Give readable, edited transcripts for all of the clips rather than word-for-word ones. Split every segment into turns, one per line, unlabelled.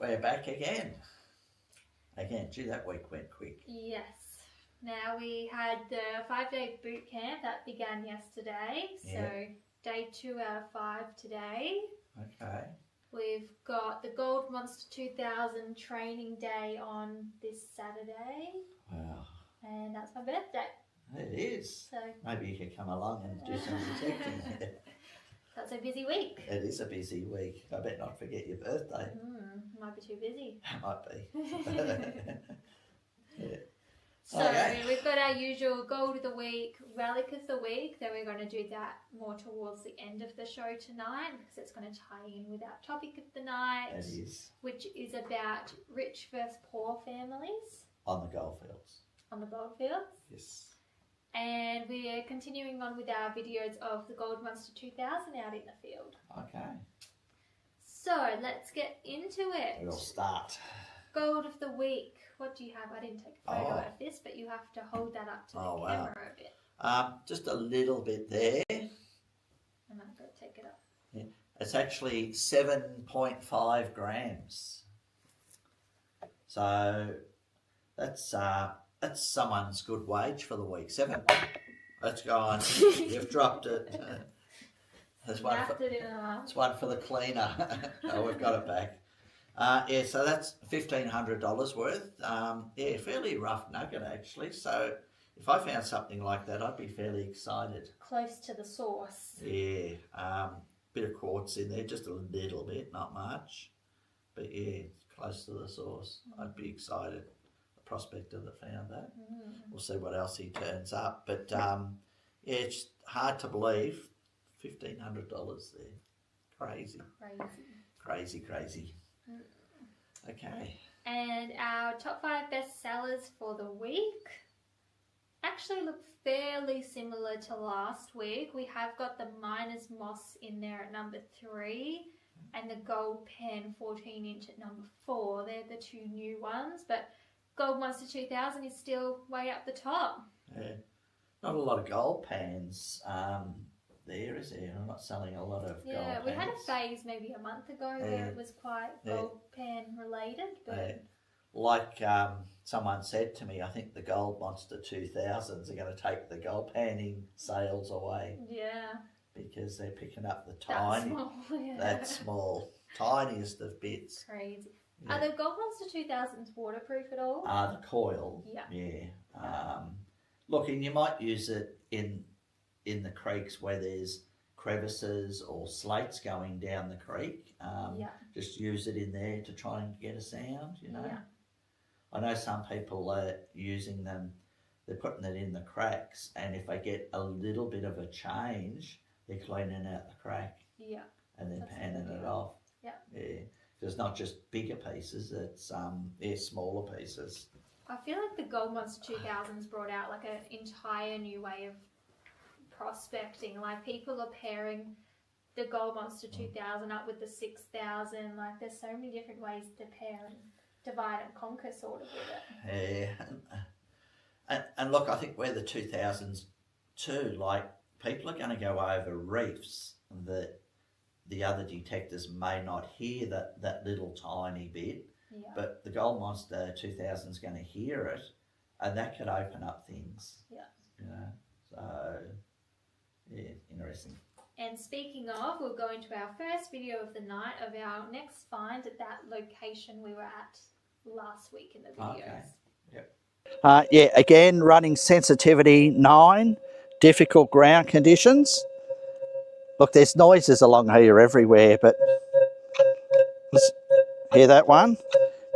we're back again. Gee, that week went quick.
Yes. Now we had the 5-day boot camp that began yesterday. So day 2 out of 5 today.
Okay.
We've got the Gold Monster 2000 training day on this Saturday.
Wow.
And that's my birthday.
It is.
So
maybe you could come along and do some detecting.
That's a busy week.
It is a busy week. I bet not forget your birthday.
Might be too busy.
Might be. Yeah.
So we've got our usual Gold of the Week, Relic of the Week. Then we're going to do that more towards the end of the show tonight because it's going to tie in with our topic of the night.
It is.
Which is about rich versus poor families.
On the Goldfields.
On the Goldfields.
Yes.
And we're continuing on with our videos of the Gold Monster 2000 out in the field.
Okay.
So let's get into it.
We'll start.
Gold of the Week. What do you have? I didn't take a photo of this, but you have to hold that up to the camera a bit.
Just a little bit there.
I'm going to go take it up.
Yeah. It's actually 7.5 grams. So that's someone's good wage for the week. 7. That's gone. You've dropped it. There's one it's one for the cleaner. Oh, we've got it back. So that's $1,500 worth. Fairly rough nugget actually. So if I found something like that, I'd be fairly excited.
Close to the source.
Yeah. Bit of quartz in there, just a little bit, not much. But yeah, close to the source. I'd be excited. Prospector that found that. We'll see what else he turns up. But it's hard to believe. $1,500 there. Crazy. Okay.
And our top 5 best sellers for the week actually look fairly similar to last week. We have got the Miner's Moss in there at number 3 and the Gold Pen 14-inch at number 4. They're the 2 new ones, but Gold Monster 2000 is still way up the top.
Yeah. Not a lot of gold pans there, is there? I'm not selling a lot of gold pans.
Yeah, we had a phase maybe a month ago where it was quite gold pan related. But
like someone said to me, I think the Gold Monster 2000s are going to take the gold panning sales away.
Yeah.
Because they're picking up the tiny, that small, tiniest of bits.
Crazy. Yeah. Are the Gold Monster 2000s waterproof at all?
The coil, yeah. Look, and you might use it in the creeks where there's crevices or slates going down the creek. Just use it in there to try and get a sound, you know. Yeah. I know some people are using them, they're putting it in the cracks, and if they get a little bit of a change, they're cleaning out the crack. Yeah. And then panning it off. Yeah. Yeah. It's not just bigger pieces, it's smaller pieces.
I feel like the Gold Monster 2000s brought out like an entire new way of prospecting. Like people are pairing the Gold Monster 2000 up with the 6000. Like there's so many different ways to pair and divide and conquer sort of with
it. Yeah. And look, I think we're the 2000s too. Like people are going to go over reefs that the other detectors may not hear that little tiny bit, but the Gold Monster 2000 is going to hear it, and that could open up things. Yeah. You know, so yeah, interesting.
And speaking of, we'll go into our first video of the night of our next find at that location we were at last week in the videos.
Okay. Yep. Again, running sensitivity 9, difficult ground conditions. Look, there's noises along here everywhere, but let's hear that one.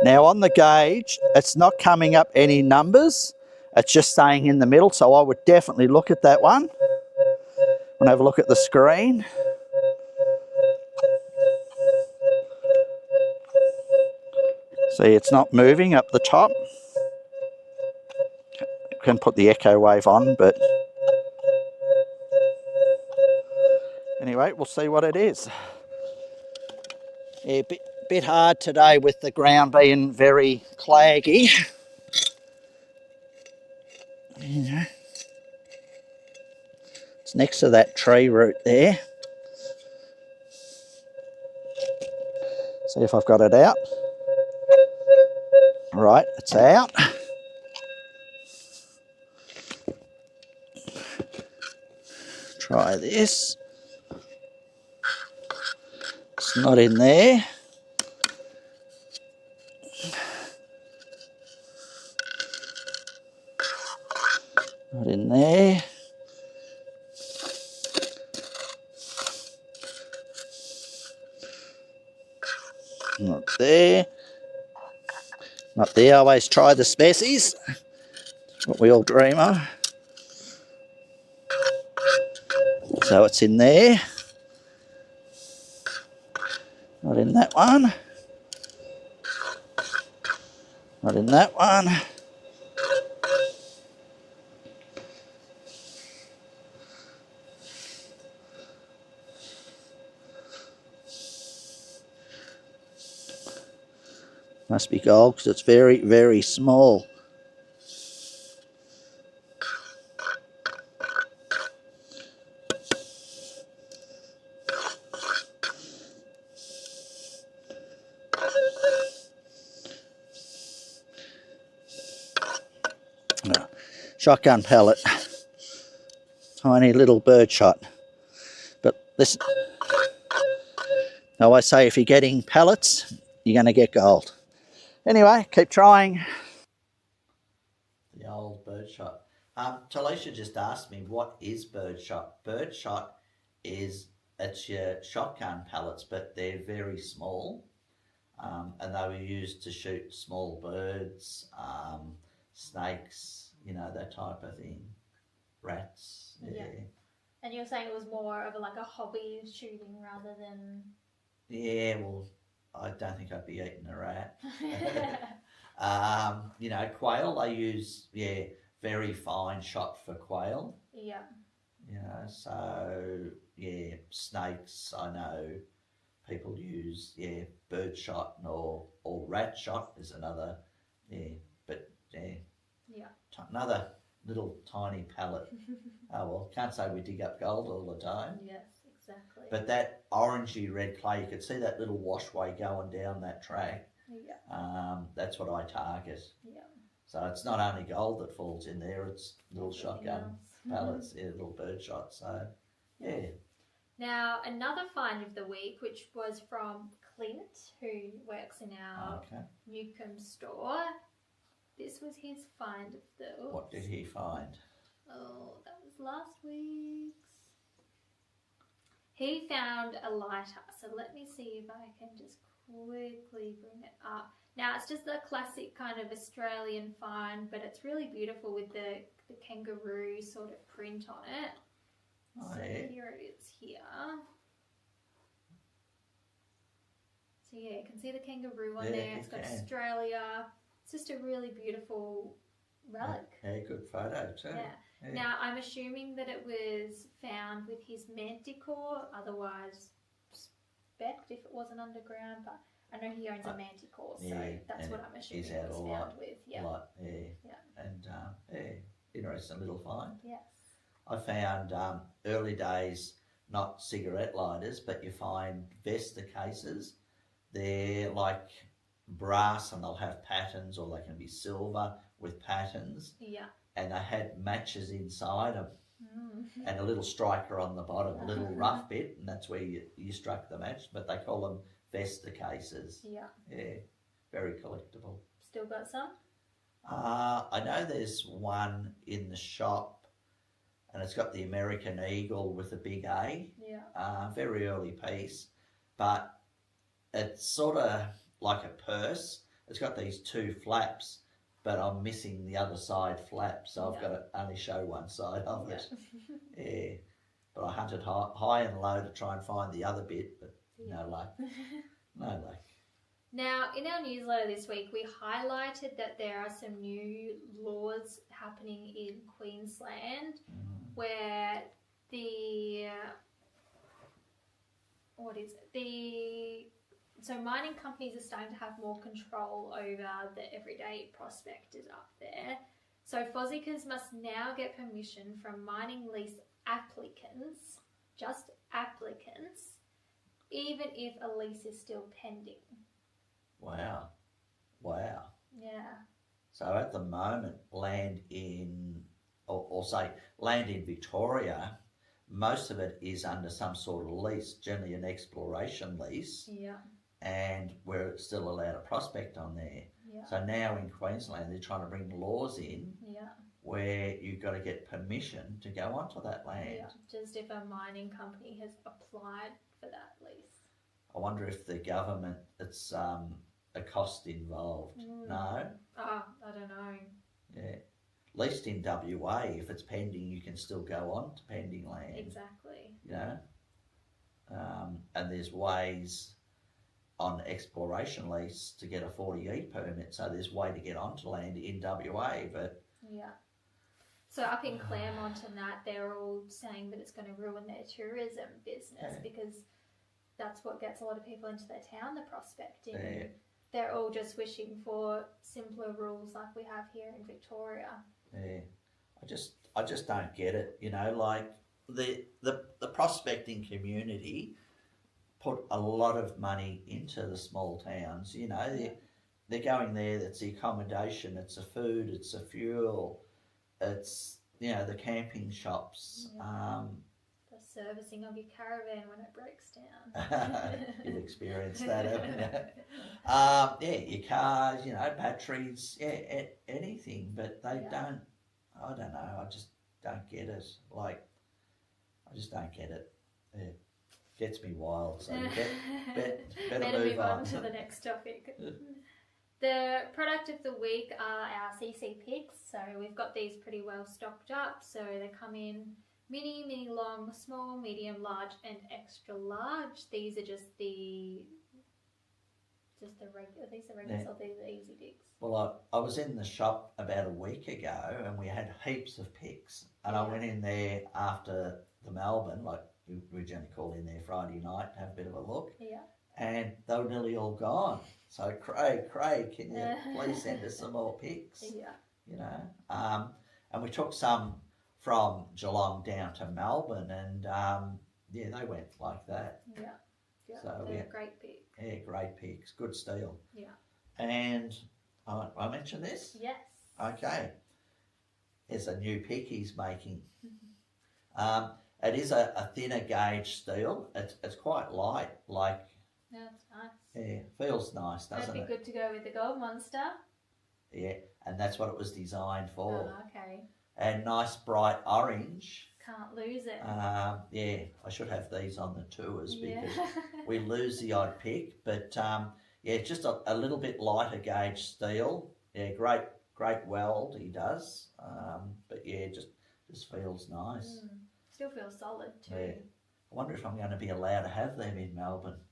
Now on the gauge, it's not coming up any numbers. It's just staying in the middle, so I would definitely look at that one. I'm going to have a look at the screen. See, it's not moving up the top. I can put the echo wave on, but anyway, we'll see what it is. Yeah, bit hard today with the ground being very claggy. Yeah. It's next to that tree root there. See if I've got it out. Right, it's out. Try this. It's not in there. Not in there. Not there. Not there. Always try the species. What we all dream of. So it's in there. Not in that one. Not in that one. Must be gold because it's very, very small. Shotgun pellet. Tiny little bird shot. But listen, I always say if you're getting pellets, you're going to get gold. Anyway, keep trying. The old birdshot. Talisha just asked me, what is birdshot? Birdshot is, it's your shotgun pellets, but they're very small. And they were used to shoot small birds, snakes, you know, that type of thing. Rats, yeah.
And you're saying it was more of like a hobby shooting rather than...
Yeah, well, I don't think I'd be eating a rat. You know, quail, they use, very fine shot for quail.
Yeah.
You know, so, snakes, I know people use, bird shot or rat shot is another, another little tiny pellet. Oh, well, can't say we dig up gold all the time.
Yes, exactly.
But that orangey red clay, you could see that little washway going down that track.
Yeah.
That's what I target.
Yeah.
So it's not only gold that falls in there, it's little shotgun pellets, little bird shots. So, yeah.
Now, another find of the week, which was from Clint, who works in our Newcomb store. This was his find of the... Oops.
What did he find?
Oh, that was last week's. He found a lighter. So let me see if I can just quickly bring it up. Now, it's just a classic kind of Australian find, but it's really beautiful with the kangaroo sort of print on it.
Oh,
so here it is here. So yeah, you can see the kangaroo on there. It's got Australia. It's just a really beautiful relic.
Yeah, good photo too.
Yeah. Now, I'm assuming that it was found with his manticore, otherwise specked if it wasn't underground, but I know he owns a manticore, so that's what I'm assuming it was found with. Yeah. And interesting little find. Yes.
I found early days, not cigarette lighters, but you find Vesta cases. They're like brass and they'll have patterns, or they can be silver with patterns.
Yeah.
And they had matches inside them and a little striker on the bottom, a little rough bit, and that's where you struck the match. But they call them Vesta cases.
Yeah.
Yeah. Very collectible.
Still got some?
I know there's one in the shop, and it's got the American Eagle with a big A.
Yeah.
Very early piece, but it's sort of like a purse. It's got these two flaps, but I'm missing the other side flap, so I've got to only show one side of it. Yeah. But I hunted high and low to try and find the other bit, but no luck. No luck.
Now, in our newsletter this week, we highlighted that there are some new laws happening in Queensland where so mining companies are starting to have more control over the everyday prospectors up there. So Fozzikers must now get permission from mining lease applicants, just applicants, even if a lease is still pending.
Wow.
Yeah.
So at the moment, land in Victoria, most of it is under some sort of lease, generally an exploration lease.
Yeah.
And we're still allowed to prospect on there.
Yeah.
So now in Queensland, they're trying to bring laws in where you've got to get permission to go onto that land.
Yeah, just if a mining company has applied for that lease.
I wonder if the government, it's a cost involved. No?
Oh, I don't know.
Yeah. At least in WA, if it's pending, you can still go on to pending land.
Exactly.
You know? And there's ways on exploration lease to get a 40E permit, so there's way to get onto land in WA, but...
Yeah. So up in Claremont and that, they're all saying that it's going to ruin their tourism business because that's what gets a lot of people into their town, the prospecting.
Yeah.
They're all just wishing for simpler rules like we have here in Victoria.
Yeah. I just don't get it, you know, like the prospecting community put a lot of money into the small towns, you know, they're going there, it's the accommodation, it's the food, it's the fuel, it's, you know, the camping shops.
The servicing of your caravan when it breaks down.
You've experienced that, haven't you? Your cars, you know, batteries, anything, but they don't, I don't know, I just don't get it. Like, I just don't get it. It gets me wild, so better move on
to the next topic. The product of the week are our CC picks. So we've got these pretty well stocked up. So they come in mini, long, small, medium, large, and extra large. These are just the regular. These are regulars or these are easy picks?
Well, I was in the shop about a week ago and we had heaps of picks. And I went in there after the Melbourne, like we generally call in there Friday night to have a bit of a look.
Yeah.
And they were nearly all gone. So Craig, can you please send us some more pics?
Yeah.
You know, and we took some from Geelong down to Melbourne, and they went like that.
Yeah.
So
they're great pics.
Yeah, great pics, good steel.
Yeah.
And I mentioned this.
Yes.
Okay. There's a new pick he's making. It is a thinner gauge steel. It's quite light, like.
Yeah, it's nice.
Yeah, feels nice, doesn't it?
That'd be good to go with the Gold Monster.
Yeah, and that's what it was designed for.
Oh, okay.
And nice bright orange.
Can't lose it.
I should have these on the tours because we lose the odd pick. But just a little bit lighter gauge steel. Yeah, great weld he does. But yeah, just feels nice.
Still feels solid too.
Yeah. I wonder if I'm going to be allowed to have them in Melbourne.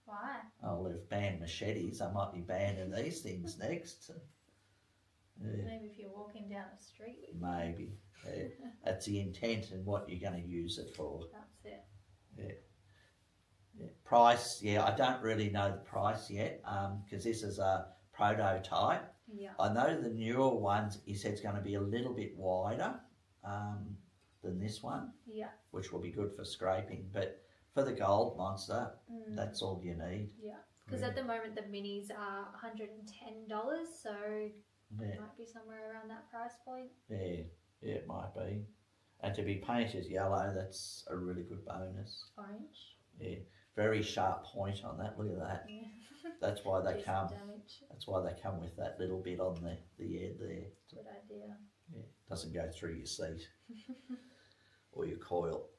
Why?
Oh, they've banned machetes. I might be banning these things next.
Yeah. Maybe if you're walking down the street with
Maybe. Yeah. That's the intent and what you're going to use it for.
That's it.
Yeah. Price, I don't really know the price yet because this is a prototype.
Yeah.
I know the newer ones, he said, it's going to be a little bit wider than this one. Yeah. Which will be good for scraping. But for the Gold Monster, that's all you need.
Yeah. Because at the moment the minis are $110, so it might be somewhere around that price point.
Yeah, it might be. And to be painted yellow, that's a really good bonus.
Orange.
Yeah, very sharp point on that. Look at that. Yeah. That's why they come. Damage. That's why they come with that little bit on the end there.
Good idea.
Yeah, doesn't go through your seat or your coil.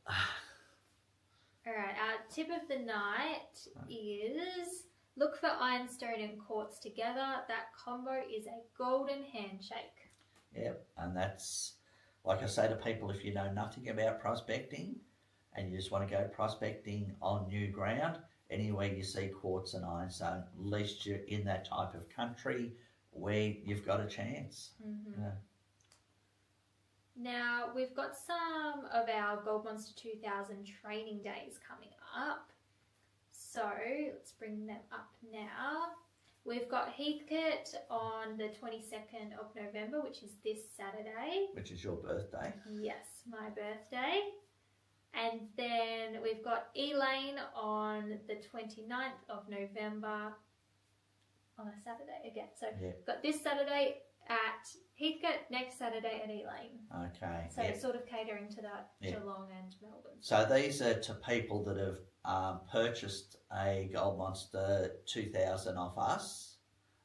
Alright, our tip of the night is look for ironstone and quartz together. That combo is a golden handshake.
Yep, and that's, like I say to people, if you know nothing about prospecting and you just want to go prospecting on new ground, anywhere you see quartz and ironstone, at least you're in that type of country where you've got a chance.
Mm-hmm. Now, we've got some of our Gold Monster 2000 training days coming up. So, let's bring them up now. We've got Heathcote on the 22nd of November, which is this Saturday.
Which is your birthday.
Yes, my birthday. And then we've got Elaine on the 29th of November on a Saturday again. So
yeah.
we've got this Saturday at Heathcote, next Saturday at Elaine.
Okay.
So sort of catering to that Geelong and Melbourne.
So these are to people that have purchased a Gold Monster 2000 off us,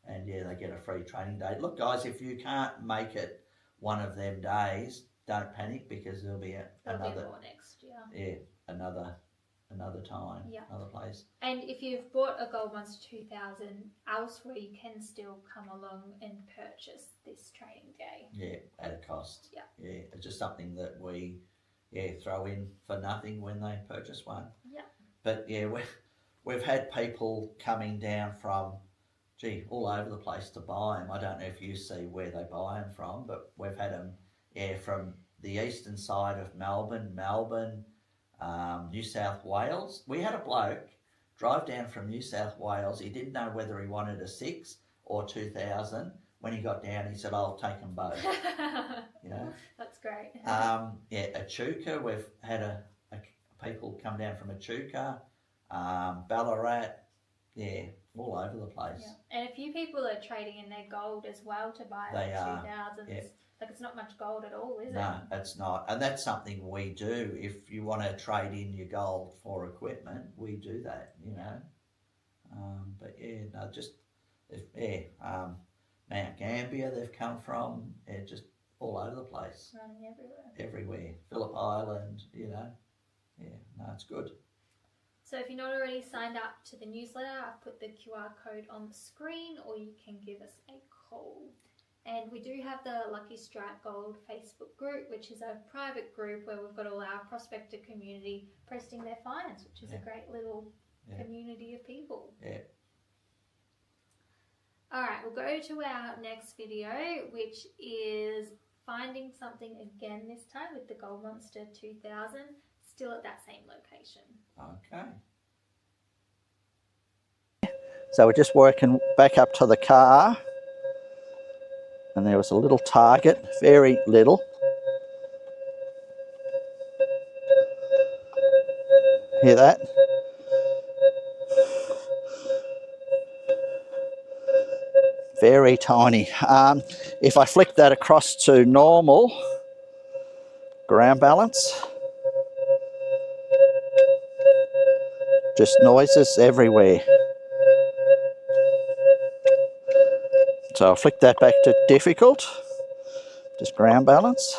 and yeah, they get a free training day. Look, guys, if you can't make it one of them days, don't panic, because there'll be another
more next year.
Yeah, another time, another place.
And if you've bought a Gold Monster 2000 elsewhere, you can still come along and purchase this training day.
Yeah, at a cost.
Yeah.
Yeah, it's just something that we throw in for nothing when they purchase one.
Yeah.
But yeah, we've had people coming down from, all over the place to buy them. I don't know if you see where they buy them from, but we've had them, from the eastern side of Melbourne, New South Wales. We had a bloke drive down from New South Wales. He didn't know whether he wanted a 6 or 2000. When he got down, he said, I'll take them both. You know?
That's great.
Echuca, we've had a people come down from Echuca, Ballarat, all over the place.
Yeah. And a few people are trading in their gold as well to buy
They are.
2000s.
Yeah.
Like, it's not much gold at all, is it?
No, it's not. And that's something we do. If you want to trade in your gold for equipment, we do that, you know. Mount Gambier they've come from, just all over the place.
Running everywhere.
Everywhere. Phillip Island, you know. Yeah, no, it's good.
So if you're not already signed up to the newsletter, I've put the QR code on the screen, or you can give us a call. And we do have the Lucky Strike Gold Facebook group, which is a private group where we've got all our prospector community posting their finds, which is a great little community of people.
Yeah.
All right, we'll go to our next video, which is finding something again this time with the Gold Monster 2000, still at that same location.
Okay. So we're just working back up to the car, and there was a little target, very little. Hear that? Very tiny. If I flick that across to normal ground balance, just noises everywhere. So I'll flick that back to difficult, just ground balance.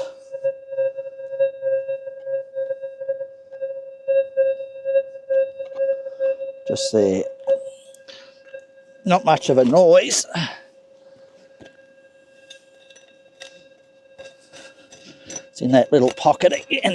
Just there. Not much of a noise. It's in that little pocket again.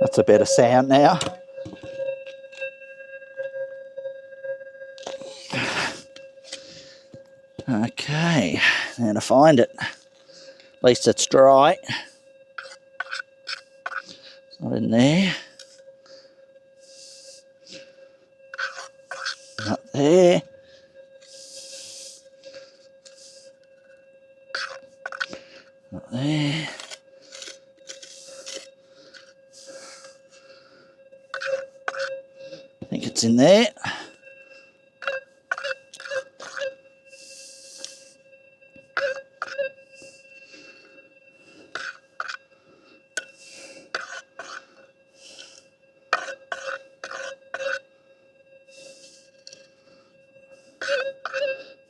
That's a better sound now. Okay, now to find it. At least it's dry. It's not in there. Not there. Not there. I think it's in there.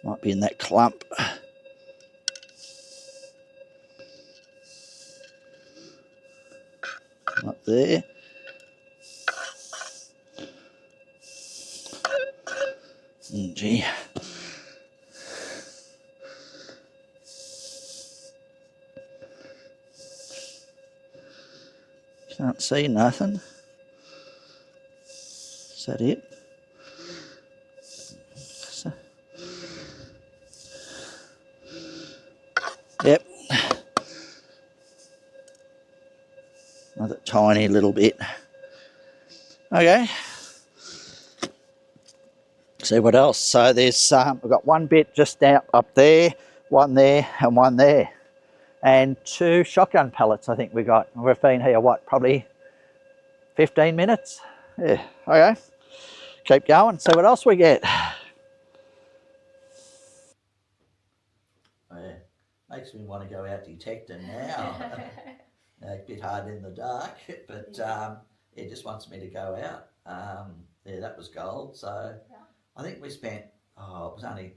Might be in that clump. Not there. Gee. Can't see nothing. Is that it? Yep. Another tiny little bit. Okay. see what else. So there's we've got one bit just out up there, one there, and one there, and 2 shotgun pellets. I think we got. We've been here what, probably 15 minutes. Yeah. Okay. Keep going. See what else we get. Yeah. Makes me want to go out detecting now. A bit hard in the dark, but it just wants me to go out. Yeah, that was gold. So I think we spent, it was only,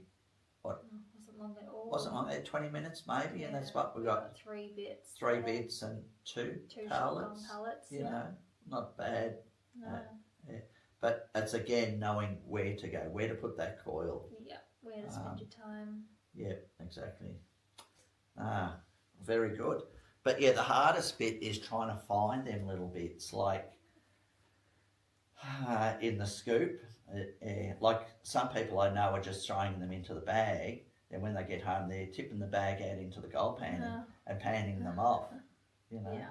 what?
Wasn't long at all.
Wasn't long, 20 minutes maybe, and that's what we got.
3 bits.
3 bits and 2 pallets.
Pallets.
You know, not bad.
No.
Yeah. But it's again knowing where to go, where to put that coil.
Yeah, where to spend your time.
Yeah, exactly. Very good. But yeah, the hardest bit is trying to find them little bits, like in the scoop. Like some people I know are just throwing them into the bag, then when they get home they're tipping the bag out into the gold panning and panning them off, you know. Yeah.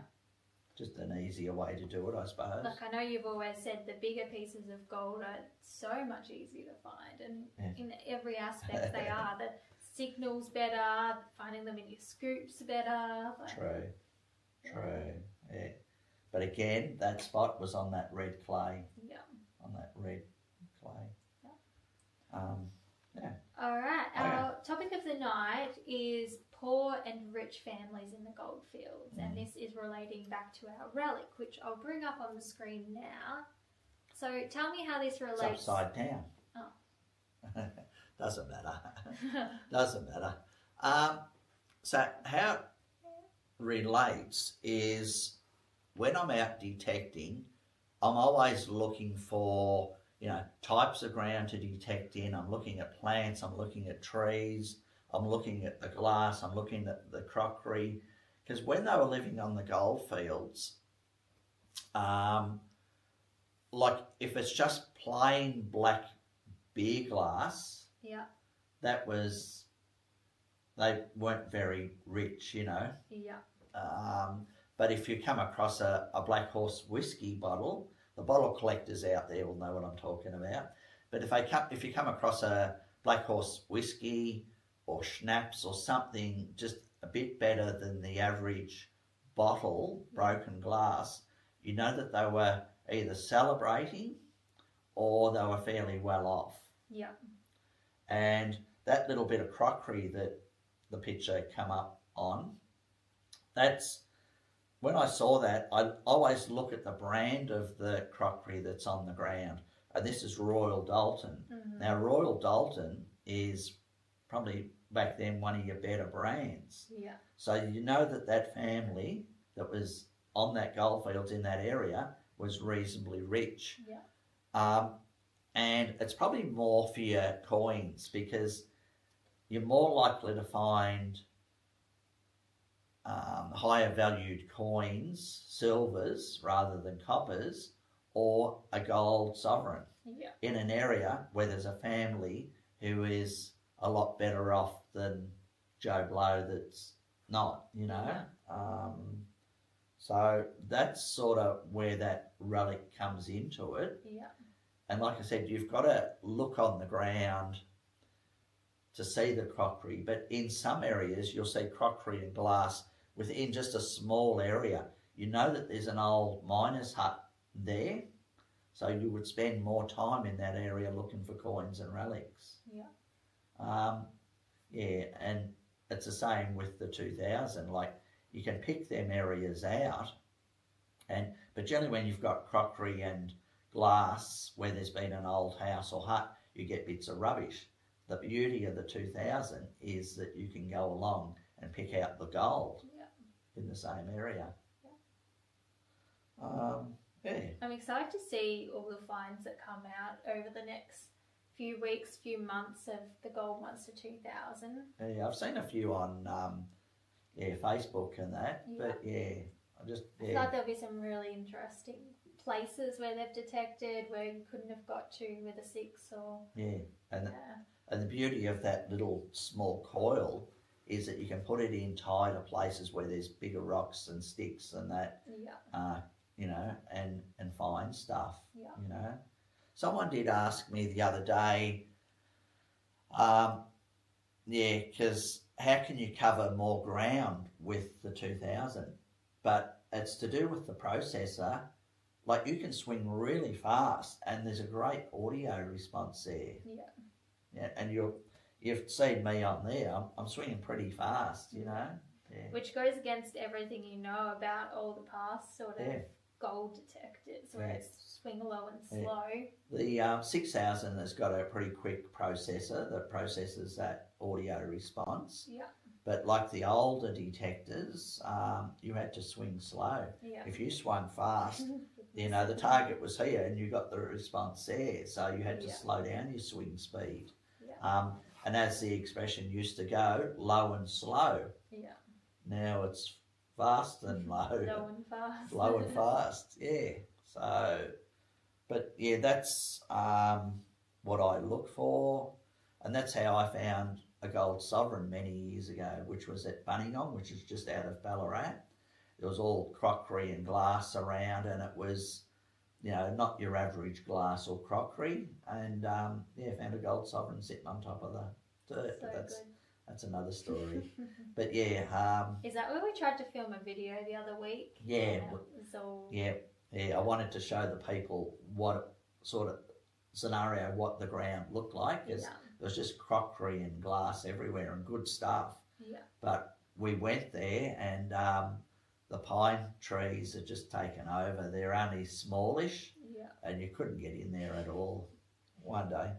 Just an easier way to do it, I suppose.
Like, I know you've always said the bigger pieces of gold are so much easier to find, and in every aspect they are. The signal's better, finding them in your scoops better.
True. Yeah. But again, that spot was on that red clay. Yeah. On that red clay. Yeah.
All right. Our topic of the night is poor and rich families in the Goldfields, and this is relating back to our relic, which I'll bring up on the screen now. So tell me how this relates.
It's upside down. Oh. Doesn't matter. So how it relates is when I'm out detecting, I'm always looking for, you know, types of ground to detect in. I'm looking at plants, I'm looking at trees, I'm looking at the glass, I'm looking at the crockery. Because when they were living on the Goldfields, like if it's just plain black beer glass, they weren't very rich, you know. Yeah. But if you come across a Black Horse whiskey bottle, the bottle collectors out there will know what I'm talking about. But if you come across a Black Horse whiskey or schnapps or something just a bit better than the average bottle, broken glass, you know that they were either celebrating or they were fairly well off. Yeah. And that little bit of crockery that the picture come up on, that's, when I saw that, I always look at the brand of the crockery that's on the ground. And this is Royal Dalton. Mm-hmm. Now, Royal Dalton is probably back then one of your better brands. Yeah. So you know that family that was on that Goldfields in that area was reasonably rich. Yeah. And it's probably more for your coins because you're more likely to find higher valued coins, silvers rather than coppers, or a gold sovereign in an area where there's a family who is a lot better off than Joe Blow that's not, you know. Yeah. So that's sort of where that relic comes into it. Yeah. And like I said, you've got to look on the ground to see the crockery, but in some areas you'll see crockery and glass within just a small area. You know that there's an old miner's hut there, so you would spend more time in that area looking for coins and relics. Yeah. Yeah, and it's the same with the 2000. Like, you can pick them areas out, but generally when you've got crockery and glass where there's been an old house or hut, you get bits of rubbish. The beauty of the 2000 is that you can go along and pick out the gold in the same area. Yeah.
I'm excited to see all the finds that come out over the next few weeks, few months of the Gold Monster 2000.
Yeah, I've seen a few on Facebook and that, but I
thought there'll be some really interesting places where they've detected where you couldn't have got to with a 6 or...
Yeah, and the beauty of that little small coil is that you can put it in tighter places where there's bigger rocks and sticks and that, you know, and find stuff, you know. someone did ask me the other day, because how can you cover more ground with the 2000? But it's to do with the processor. Like, you can swing really fast, and there's a great audio response there. Yeah, and you've seen me on there. I'm swinging pretty fast, you know. Yeah.
Which goes against everything you know about all the past sort of gold detectors, where it's swing low and slow.
The 6000 has got a pretty quick processor that processes that audio response.
Yeah.
But like the older detectors, you had to swing slow.
Yeah.
If you swung fast, you know, the target was here and you got the response there. So you had to slow down your swing speed. Yeah. And as the expression used to go, low and slow. Yeah. Now it's fast and low.
Low and fast.
Low and fast, yeah. So, but yeah, that's what I look for. And that's how I found a gold sovereign many years ago, which was at Bunningham, which is just out of Ballarat. There was all crockery and glass around, and it was, you know, not your average glass or crockery. And found a gold sovereign sitting on top of the dirt.
So
but
good.
That's another story. But yeah.
Is that where we tried to film a video the other week?
Yeah.
So...
Yeah. I wanted to show the people what sort of scenario, what the ground looked like. There was just crockery and glass everywhere and good stuff. Yeah. But we went there and the pine trees had just taken over. They're only smallish. Yeah. And you couldn't get in there at all. One day.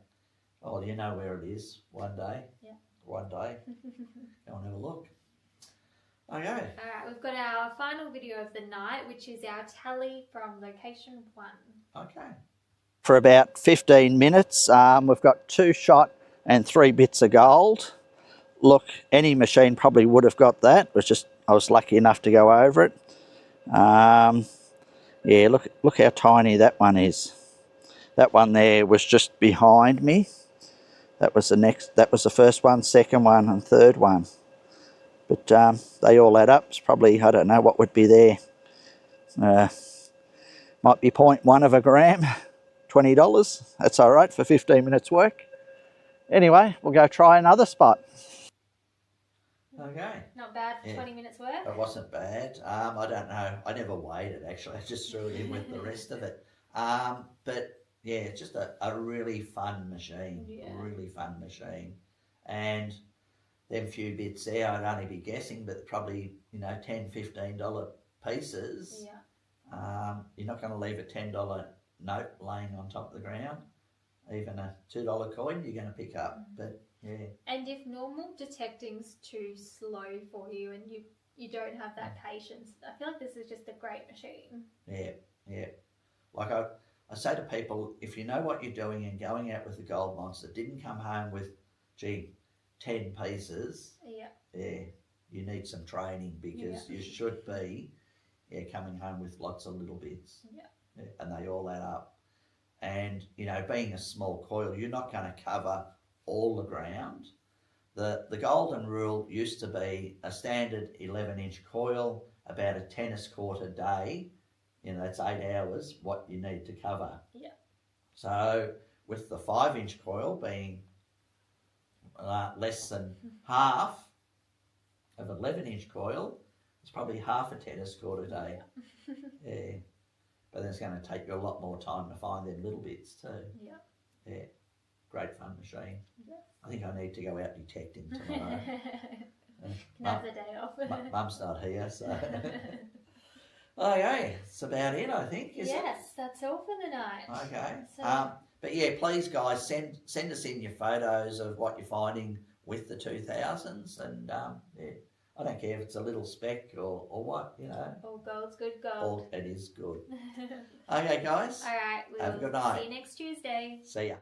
Oh, you know where it is. One day. Yeah. One day. Go and have a look. Okay.
All right, we've got our final video of the night, which is our tally from location 1.
Okay. For about 15 minutes, we've got 2 shot and 3 bits of gold. Look, any machine probably would have got that. It was just I was lucky enough to go over it. Yeah, look how tiny that one is. That one there was just behind me. That was the first one, second one and third one. But they all add up. It's probably, I don't know what would be there. Might be 0.1 of a gram, $20. That's all right for 15 minutes work. Anyway, we'll go try another spot. Okay.
Not bad for 20 minutes work?
It wasn't bad. I don't know. I never weighed it, actually. I just threw it in with the rest of it. But yeah, it's just a really fun machine. Yeah. Really fun machine. And them few bits there, I'd only be guessing, but probably, you know, $10, $15 pieces. Yeah. You're not going to leave a $10 note laying on top of the ground. Even a $2 coin you're going to pick up. But yeah. And
if normal detecting's too slow for you and you don't have that patience, I feel like this is just a great machine.
Yeah, yeah. Like I say to people, if you know what you're doing and going out with a gold monster, didn't come home with, 10 pieces, yeah, you need some training because you should be coming home with lots of little bits. Yeah. And they all add up. And, you know, being a small coil, you're not going to cover all the ground. The golden rule used to be a standard 11-inch coil, about a tennis court a day. You know, that's 8 hours, what you need to cover. Yeah. So with the 5-inch coil being less than half of an 11-inch coil, it's probably half a tennis court a day. Yeah. But then it's going to take you a lot more time to find them little bits too. Yeah. Yeah. Great fun machine. Yeah. I think I need to go out detecting tomorrow.
Have the day off.
Mum's not here, so. Okay, that's about it, I think, is it?
Yes, that's all for the night.
Okay. So, but yeah, please, guys, send us in your photos of what you're finding with the 2000s, and yeah, I don't care if it's a little speck or what, you know.
All gold's good gold.
It is good. Okay, guys.
All right,
have a good night.
See you next Tuesday.
See ya.